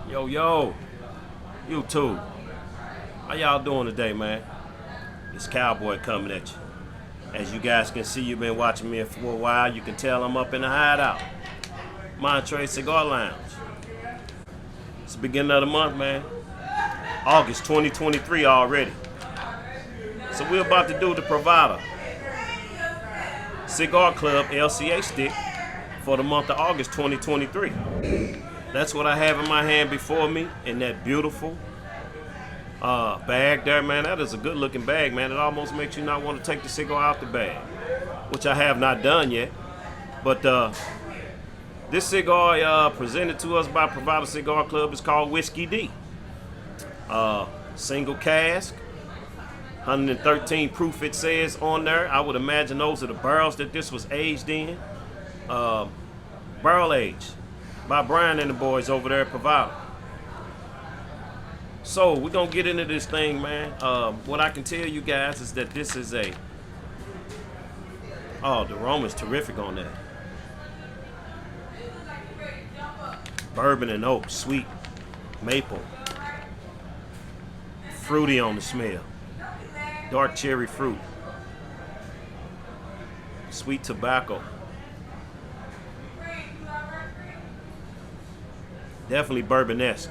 Yo, YouTube. How y'all doing today, man? It's Cowboy coming at you. As you guys can see, you've been watching me for a while. You can tell I'm up in the hideout. Monterey Cigar Lounge. It's the beginning of the month, man. August 2023 already. So we're about to do the Provider Cigar Club LCA stick for the month of August 2023. That's what I have in my hand before me in that beautiful bag there, man. That is a good looking bag, man. It almost makes you not want to take the cigar out the bag, which I have not done yet. But this cigar presented to us by Provider Cigar Club is called Whiskey D. Single cask, 113 proof it says on there. I would imagine those are the barrels that this was aged in. Barrel aged by Brian and the boys over there at Provider. So we're gonna get into this thing, man. What I can tell you guys is that this is the aroma's terrific on that. Bourbon and oak, sweet, maple, fruity on the smell, dark cherry fruit, sweet tobacco. Definitely bourbon-esque.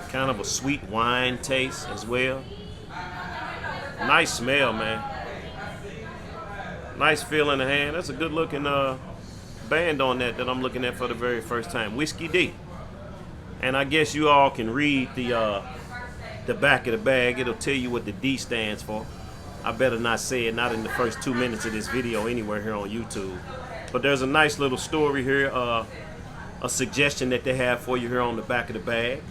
Kind of a sweet wine taste as well. Nice smell, man. Nice feel in the hand. That's a good looking band on that I'm looking at for the very first time. Whiskey D. And I guess you all can read the back of the bag. It'll tell you what the D stands for. I better not say it, not in the first 2 minutes of this video anywhere here on YouTube. But there's a nice little story here, a suggestion that they have for you here on the back of the bag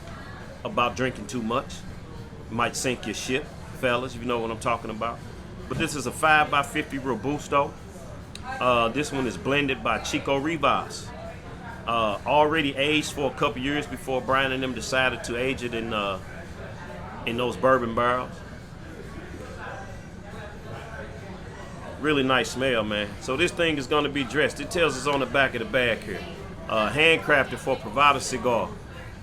about drinking too much. Might sink your ship, fellas, if you know what I'm talking about. But this is a 5x50 Robusto. This one is blended by Chico Rivas. Already aged for a couple years before Brian and them decided to age it in those bourbon barrels. Really nice smell, man. So this thing is going to be dressed. It tells us on the back of the bag here. Handcrafted for Provider Cigar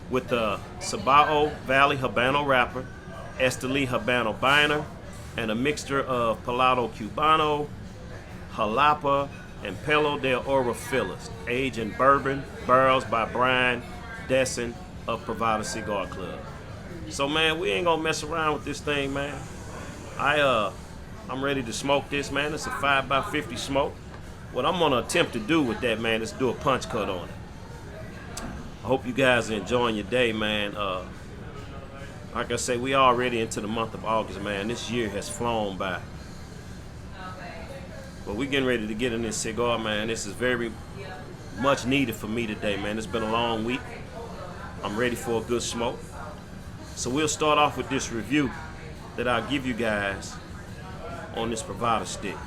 with the Cibao Valley Habano wrapper, Esteli Habano binder, and a mixture of Palado Cubano, Jalapa, and Pelo del Oro fillers. Aged in bourbon barrels by Brian Desson of Provider Cigar Club. So, man, we ain't going to mess around with this thing, man. I'm ready to smoke this, man. It's a 5x50 smoke. What I'm gonna attempt to do with that, man, is do a punch cut on it. I hope you guys are enjoying your day, man. Like I say, we already into the month of August, man. This year has flown by. But we getting ready to get in this cigar, man. This is very much needed for me today, man. It's been a long week. I'm ready for a good smoke. So we'll start off with this review that I'll give you guys on this Provider stick.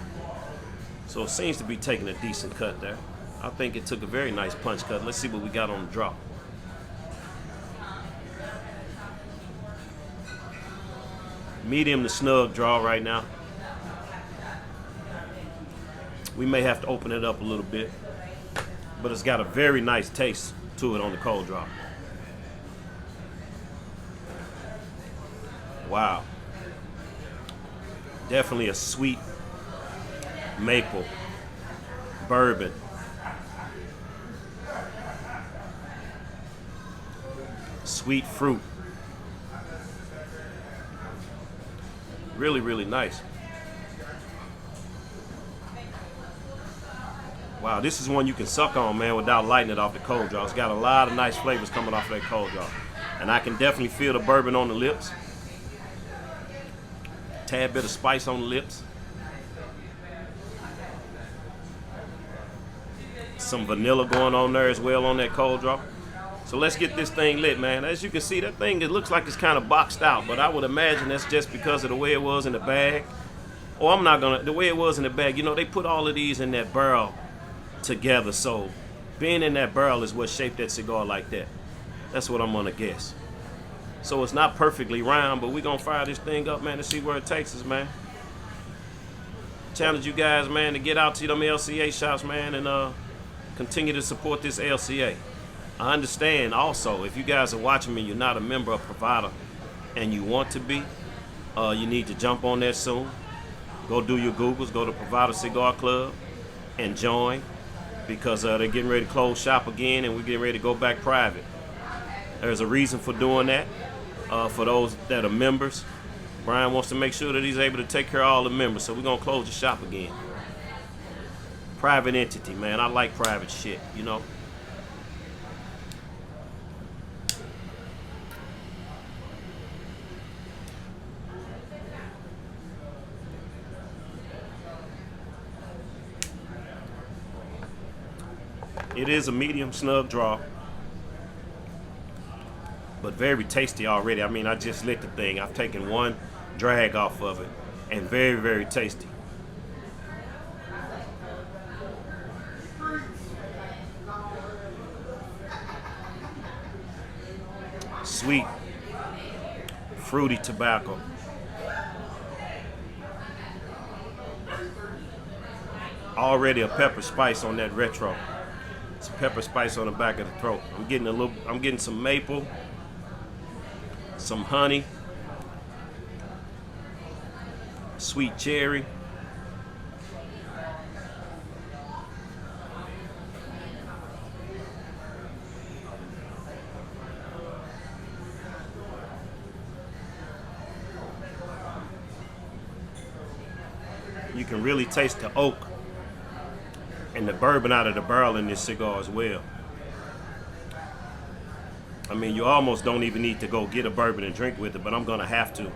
So it seems to be taking a decent cut there. I think it took a very nice punch cut. Let's see what we got on the draw. Medium to snug draw right now. We may have to open it up a little bit, but it's got a very nice taste to it on the cold draw. Wow. Definitely a sweet maple bourbon. Sweet fruit. Really, really nice. Wow, this is one you can suck on, man, without lighting it off the cold draw. It's got a lot of nice flavors coming off of that cold draw. And I can definitely feel the bourbon on the lips. Tad bit of spice on the lips. Some vanilla going on there as well on that cold draw. So let's get this thing lit, man. As you can see, that thing, it looks like it's kind of boxed out, but I would imagine that's just because of the way it was in the bag. Or the way it was in the bag, you know, they put all of these in that barrel together. So being in that barrel is what shaped that cigar like that. That's what I'm gonna guess. So it's not perfectly round, but we're going to fire this thing up, man, to see where it takes us, man. Challenge you guys, man, to get out to them LCA shops, man, and continue to support this LCA. I understand also, if you guys are watching me, you're not a member of Provider and you want to be, you need to jump on that soon. Go do your Googles, go to Provider Cigar Club and join, because they're getting ready to close shop again and we're getting ready to go back private. There's a reason for doing that. For those that are members, Brian wants to make sure that he's able to take care of all the members, so we're going to close the shop again. Private entity, man. I like private shit, you know. It is a medium snug draw, but very tasty already. I mean, I just lit the thing. I've taken one drag off of it, and very, very tasty. Sweet, fruity tobacco. Already a pepper spice on that retro. It's pepper spice on the back of the throat. I'm getting some maple, some honey, sweet cherry. You can really taste the oak and the bourbon out of the barrel in this cigar as well. I mean, you almost don't even need to go get a bourbon and drink with it, but I'm gonna have to.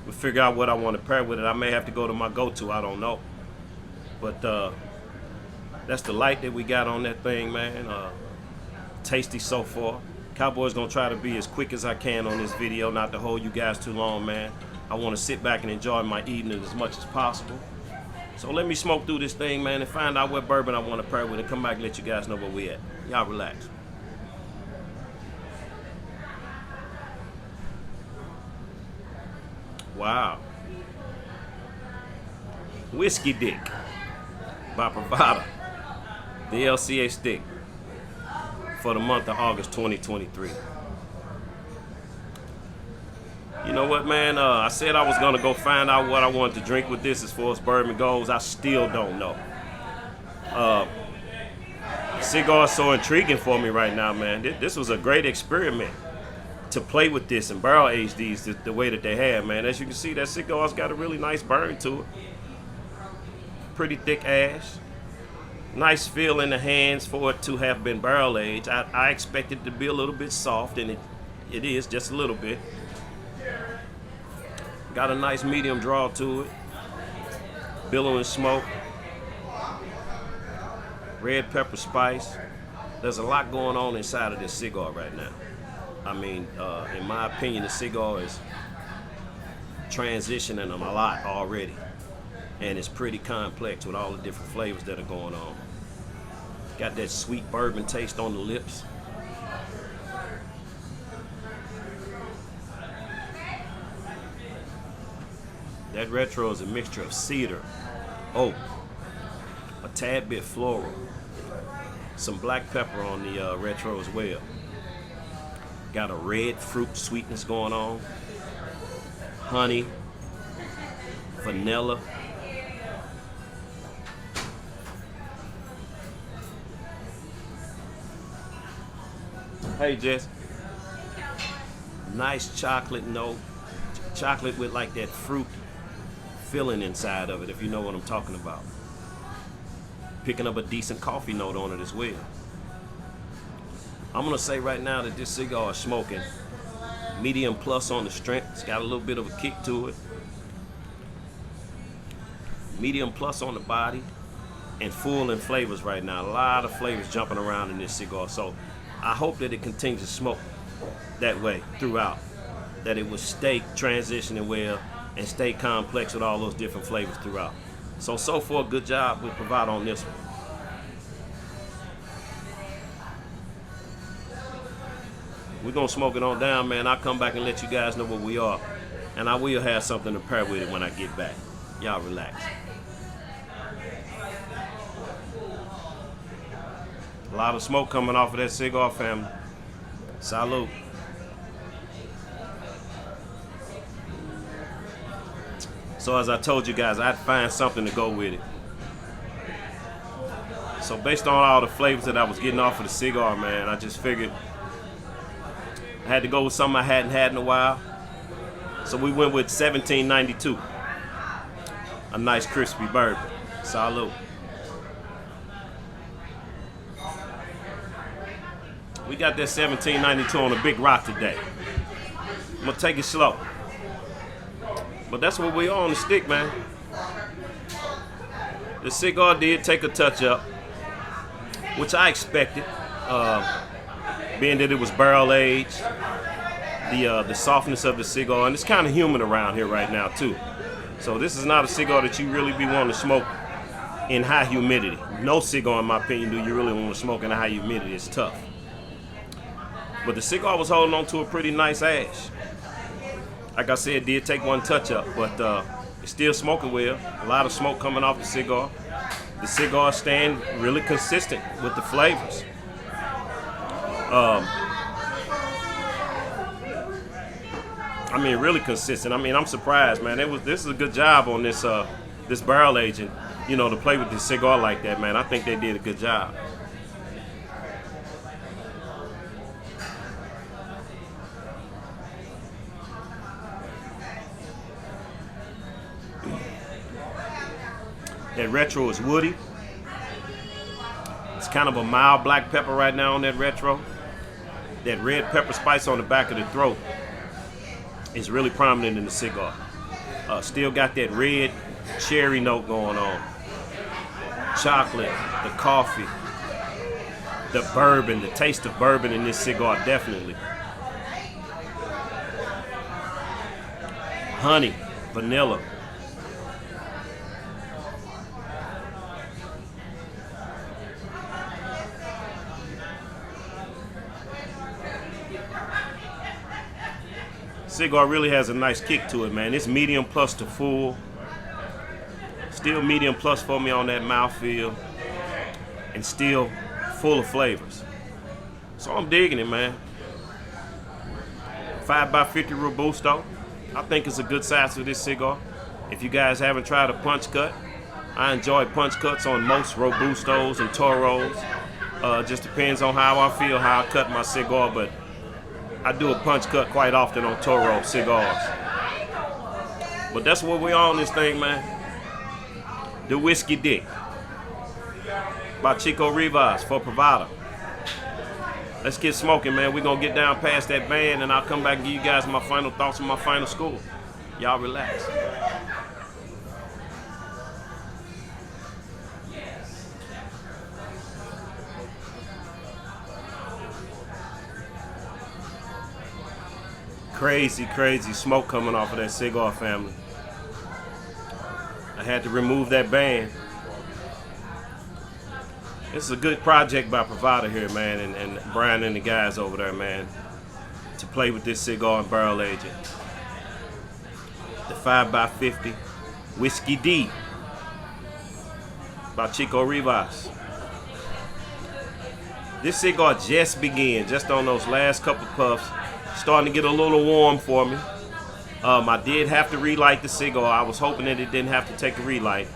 We'll figure out what I want to pair with it. I may have to go to my go-to, I don't know. But that's the light that we got on that thing, man. Tasty so far. Cowboy's gonna try to be as quick as I can on this video, not to hold you guys too long, man. I wanna sit back and enjoy my evening as much as possible. So let me smoke through this thing, man, and find out what bourbon I want to pair with and come back and let you guys know where we at. Y'all relax. Wow. Whiskey Dick by Provider. The LCA stick for the month of August 2023. You know what, man? I said I was going to go find out what I wanted to drink with this as far as bourbon goes. I still don't know. Cigar is so intriguing for me right now, man. This was a great experiment to play with this and barrel age these the way that they have, man. As you can see, that cigar's got a really nice burn to it. Pretty thick ash. Nice feel in the hands for it to have been barrel aged. I expected it to be a little bit soft, and it is just a little bit. Got a nice medium draw to it. Billowing smoke. Red pepper spice. There's a lot going on inside of this cigar right now. I mean, in my opinion, the cigar is transitioning a lot already. And it's pretty complex with all the different flavors that are going on. Got that sweet bourbon taste on the lips. That retro is a mixture of cedar, oak, a tad bit floral, some black pepper on the retro as well. Got a red fruit sweetness going on, honey, vanilla. Hey, Jess. Nice chocolate note, chocolate with like that fruit filling inside of it, if you know what I'm talking about. Picking up a decent coffee note on it as well. I'm gonna say right now that this cigar is smoking medium plus on the strength. It's got a little bit of a kick to it. Medium plus on the body, and full in flavors right now. A lot of flavors jumping around in this cigar. So I hope that it continues to smoke that way throughout. That it will stay transitioning well and stay complex with all those different flavors throughout. So far, good job with Provider on this one. We're gonna smoke it on down, man. I'll come back and let you guys know where we are. And I will have something to pair with it when I get back. Y'all relax. A lot of smoke coming off of that cigar, family. Salute. So as I told you guys, I'd find something to go with it. So based on all the flavors that I was getting off of the cigar, man, I just figured I had to go with something I hadn't had in a while. So we went with 1792. A nice crispy bourbon. Salute. We got that 1792 on a big rock today. I'm gonna take it slow. But that's what we on the stick, man. The cigar did take a touch up, which I expected, being that it was barrel aged. The softness of the cigar, and it's kind of humid around here right now too. So this is not a cigar that you really be wanting to smoke in high humidity. No cigar, in my opinion, do you really want to smoke in high humidity. It's tough. But the cigar was holding on to a pretty nice ash. Like I said, it did take one touch up, but it's still smoking well. A lot of smoke coming off the cigar. The cigar staying really consistent with the flavors. I mean, really consistent. I mean, I'm surprised, man. This is a good job on this this barrel aging, you know, to play with this cigar like that, man. I think they did a good job. That retro is woody. It's kind of a mild black pepper right now on that retro. That red pepper spice on the back of the throat is really prominent in the cigar. Still got that red cherry note going on. Chocolate, the coffee, the bourbon, the taste of bourbon in this cigar, definitely. Honey, vanilla. Cigar really has a nice kick to it, man. It's medium plus to full. Still medium plus for me on that mouthfeel. And still full of flavors. So I'm digging it, man. 5x50 Robusto. I think it's a good size for this cigar. If you guys haven't tried a punch cut, I enjoy punch cuts on most Robustos and Toros. Just depends on how I feel, how I cut my cigar, but I do a punch cut quite often on Toro cigars. But that's what we on this thing, man. The Whiskey Dick by Chico Rivas for Privado. Let's get smoking, man. We're going to get down past that band, and I'll come back and give you guys my final thoughts on my final score. Y'all relax. Crazy, crazy smoke coming off of that cigar, family. I had to remove that band. This is a good project by Privado here, man, and Brian and the guys over there, man, to play with this cigar and barrel aging. The 5x50 Whiskey D by Chico Rivas. This cigar just began, just on those last couple puffs. Starting to get a little warm for me. I did have to relight the cigar. I was hoping that it didn't have to take a relight,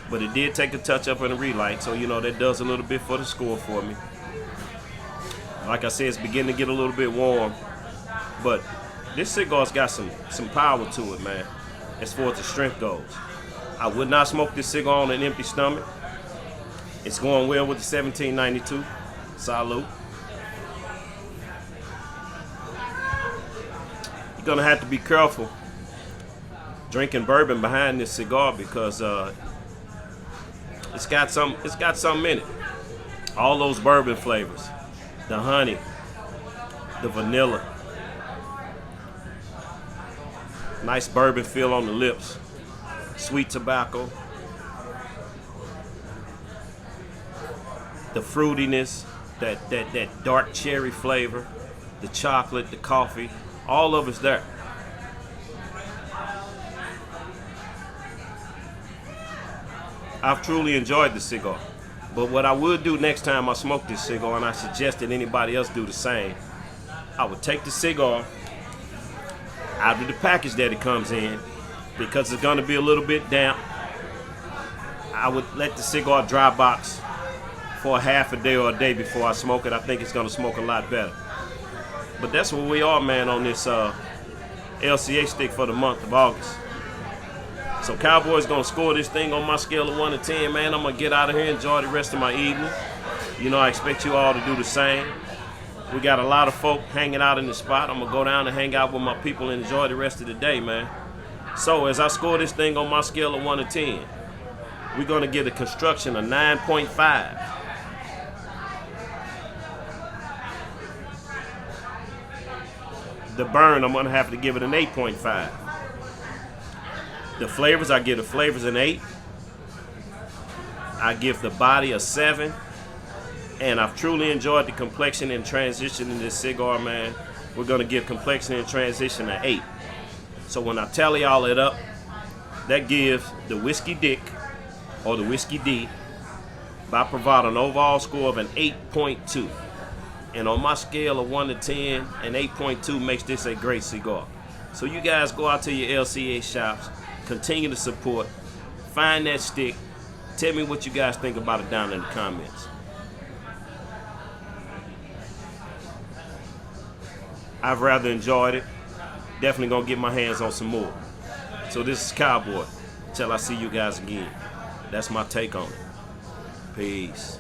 but it did take a touch up and a relight, so you know that does a little bit for the score for me. Like I said, it's beginning to get a little bit warm, but this cigar's got some power to it, man, as far as the strength goes. I would not smoke this cigar on an empty stomach. It's going well with the 1792. Salute. Gonna have to be careful drinking bourbon behind this cigar because it's got something in it. All those bourbon flavors, the honey, the vanilla, nice bourbon feel on the lips, sweet tobacco, the fruitiness, that dark cherry flavor, the chocolate, the coffee. All of it's there. I've truly enjoyed the cigar. But what I would do next time I smoke this cigar, and I suggest that anybody else do the same, I would take the cigar out of the package that it comes in, because it's going to be a little bit damp. I would let the cigar dry box for a half a day or a day before I smoke it. I think it's going to smoke a lot better. But that's where we are, man, on this LCA stick for the month of August. So Cowboy's going to score this thing on my scale of 1 to 10, man. I'm going to get out of here, enjoy the rest of my evening. You know, I expect you all to do the same. We got a lot of folk hanging out in the spot. I'm going to go down and hang out with my people and enjoy the rest of the day, man. So as I score this thing on my scale of 1 to 10, we're going to get a construction of 9.5. The burn, I'm going to have to give it an 8.5. The flavors, I give the flavors an 8. I give the body a 7. And I've truly enjoyed the complexion and transition in this cigar, man. We're going to give complexion and transition an 8. So when I tally all it up, that gives the Whiskey Dick, or the Whiskey D, by Bravado an overall score of an 8.2. And on my scale of 1 to 10, an 8.2 makes this a great cigar. So you guys go out to your LCA shops, continue to support, find that stick. Tell me what you guys think about it down in the comments. I've rather enjoyed it. Definitely gonna get my hands on some more. So this is Cowboy. Till I see you guys again. That's my take on it. Peace.